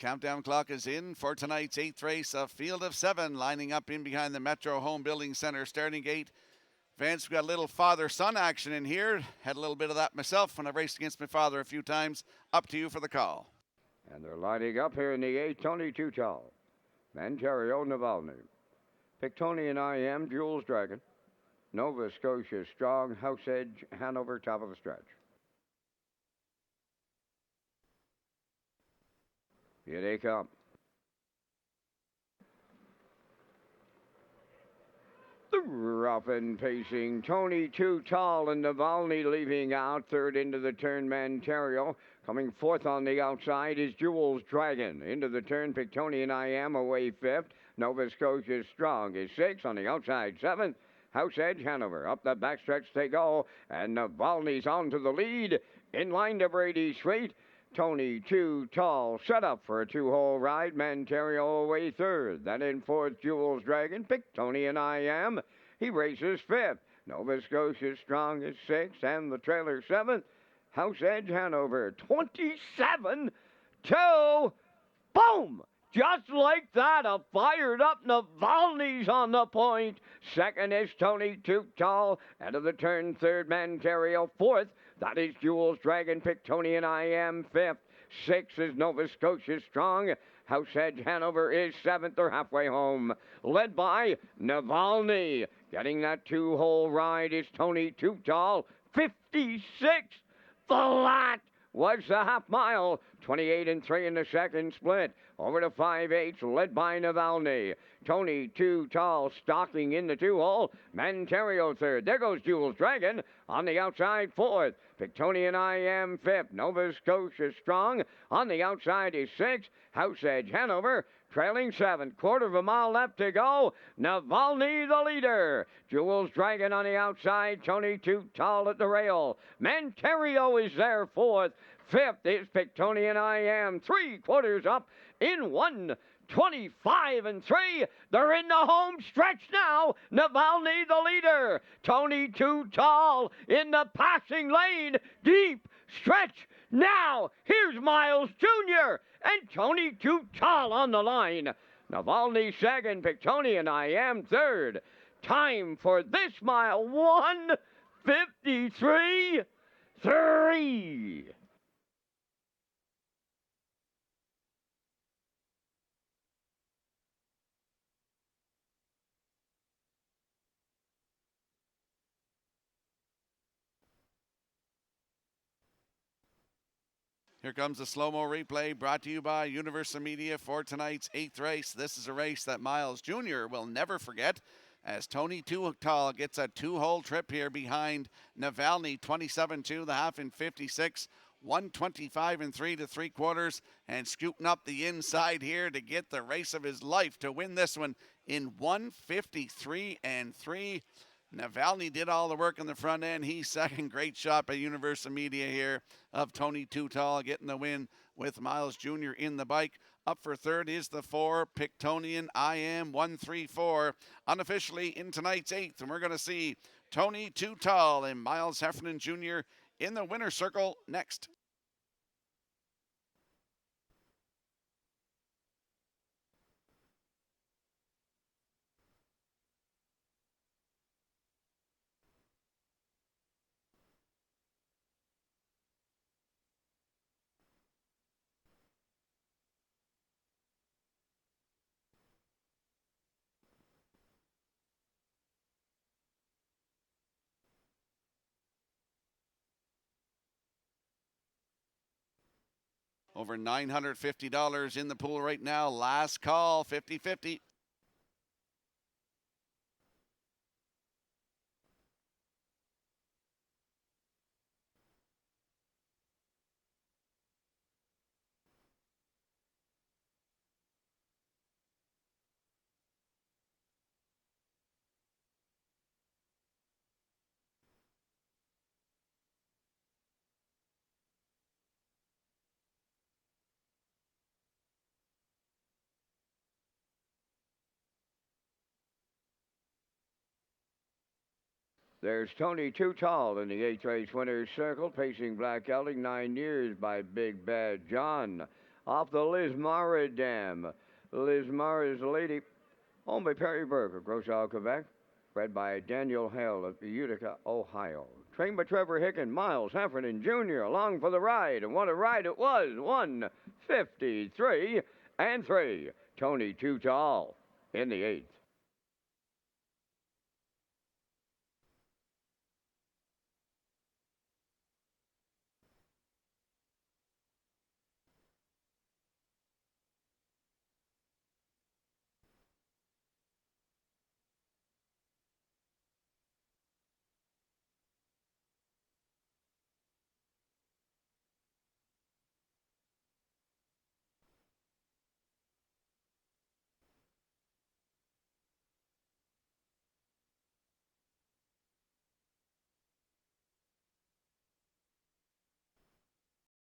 Countdown clock is in for tonight's 8th race, a field of 7 lining up in behind the Metro Home Building Center starting gate. Vance, we've got a little father-son action in here. Had a little bit of that myself when I raced against my father a few times. Up to you for the call. And they're lining up here in the 8th, Tony Tutal, Manterio, Navalny, Pictonian I Am, Jules Dragon, Nova Scotia Strong, House Edge, Hanover, top of the stretch. Here they come. The rough and pacing Tony Tutal and Navalny leaving out. Third into the turn, Manterio. Coming fourth on the outside is Jules Dragon. Into the turn, Pictonian I Am away fifth. Nova Scotia Strong is sixth. On the outside, seventh. House Edge, Hanover. Up the backstretch they go. And Navalny's on to the lead. In line to Brady Sweet. Tony Tutal set up for a two-hole ride. Manterio away third. Then in fourth, Jules Dragon. Pictonian I Am. He races fifth. Nova Scotia Strong is sixth. And the trailer seventh. House Edge Hanover 27-2. Boom! Just like that, a fired up Navalny's on the point. Second is Tony Tutal. Out of the turn, third, Manterio. Fourth, that is Jules Dragon. Pictonian I Am. Fifth. Sixth is Nova Scotia Strong. House Edge Hanover is seventh. They're halfway home. Led by Navalny. Getting that two-hole ride is Tony Tutal. 56. The lat was the half mile. 28-3 in the second split. Over to 5/8, led by Navalny. Tony Tutal stalking in the two-hole. Manterio third. There goes Jules Dragon on the outside fourth. Pictonian I Am fifth. Nova Scotia Strong on the outside is sixth. House Edge Hanover trailing seventh. Quarter of a mile left to go. Navalny the leader. Jules Dragon on the outside. Tony Tutal at the rail. Manterio is there fourth. Fifth is Pictonian I Am. 3/4 up in 1:25-3. They're in the home stretch now. Navalny the leader. Tony Tutal in the passing lane. Deep stretch now. Here's Miles Jr. and Tony Tutal on the line. Navalny second. Pictonian I Am third. Time for this mile, 1:53.3. Here comes the slow-mo replay brought to you by Universal Media for tonight's 8th race. This is a race that Miles Jr. will never forget as Tony Tutal gets a two-hole trip here behind Navalny, 27-2, the half in 56, 1:25-3 to 3/4, and scooting up the inside here to get the race of his life to win this one in 1:53-3. Navalny did all the work on the front end. He's second. Great shot by Universal Media here of Tony Tutal getting the win with Miles Jr. in the bike. Up for third is the 4, Pictonian I Am, 134. Unofficially in tonight's 8th, and we're going to see Tony Tutal and Miles Heffernan Jr. in the winner's circle next. Over $950 in the pool right now. Last call, 50-50. There's Tony Tutal in the 8th race winner's circle, pacing Black Gelding, 9 years by Big Bad John. off the Lismara Dam. Lismara's Lady, owned by Perry Burke of Grosau, Quebec. Bred by Daniel Hale of Utica, Ohio. Trained by Trevor Hicken, Miles Heffernan Jr. along for the ride. And what a ride it was. 153 and 3. Tony Too Tall in the 8th.